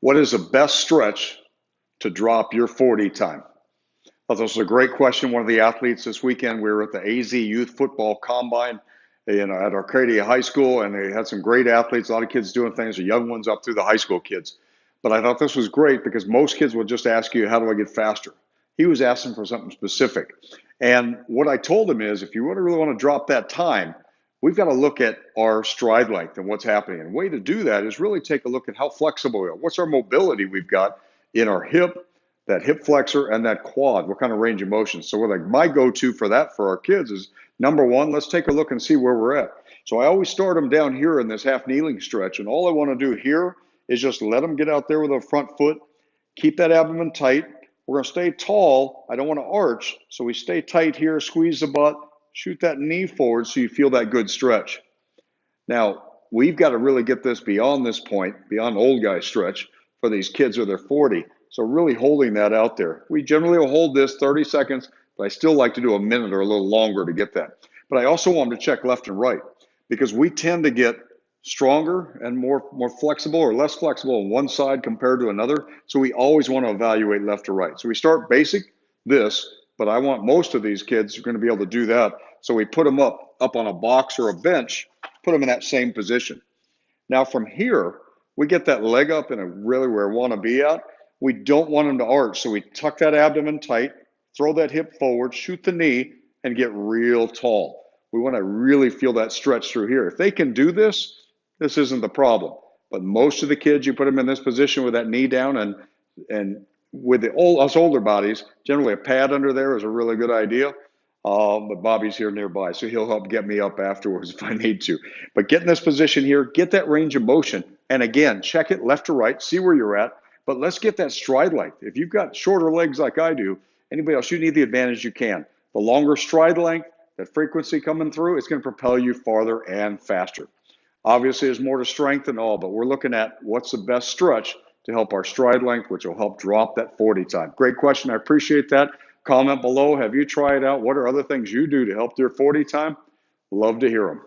What is the best stretch to drop your 40 time? I thought this was a great question. One of the athletes this weekend, we were at the AZ Youth Football Combine, at Arcadia High School, and they had some great athletes, a lot of kids doing things, the young ones up through the high school kids. But I thought this was great because most kids would just ask you, how do I get faster? He was asking for something specific. And what I told him is, if you really want to drop that time, we've got to look at our stride length and what's happening. And a way to do that is really take a look at how flexible we are. What's our mobility we've got in our hip, that hip flexor, and that quad? What kind of range of motion? So like my go-to for that for our kids is, number one, let's take a look and see where we're at. So I always start them down here in this half kneeling stretch. And all I want to do here is just let them get out there with a front foot, keep that abdomen tight. We're going to stay tall. I don't want to arch. So we stay tight here, squeeze the butt, shoot that knee forward so you feel that good stretch. Now, we've got to really get this beyond this point, beyond old guy stretch for these kids who are 40. So really holding that out there. We generally will hold this 30 seconds, but I still like to do a minute or a little longer to get that. But I also want them to check left and right because we tend to get stronger and more flexible or less flexible on one side compared to another. So we always want to evaluate left to right. So we start basic this, but I want most of these kids who are going to be able to do that. So we put them up on a box or a bench, put them in that same position. Now from here, we get that leg up in a really where we want to be at. We don't want them to arch. So we tuck that abdomen tight, throw that hip forward, shoot the knee, and get real tall. We want to really feel that stretch through here. If they can do this, this isn't the problem. But most of the kids, you put them in this position with that knee down, and with us older bodies, generally a pad under there is a really good idea. But Bobby's here nearby, so he'll help get me up afterwards if I need to. But get in this position here, get that range of motion. And again, check it left to right, see where you're at. But let's get that stride length. If you've got shorter legs like I do, anybody else, you need the advantage you can. The longer stride length, that frequency coming through, it's going to propel you farther and faster. Obviously, there's more to strength and all, but we're looking at what's the best stretch to help our stride length, which will help drop that 40 time. Great question. I appreciate that. Comment below. Have you tried out? What are other things you do to help your 40 time? Love to hear them.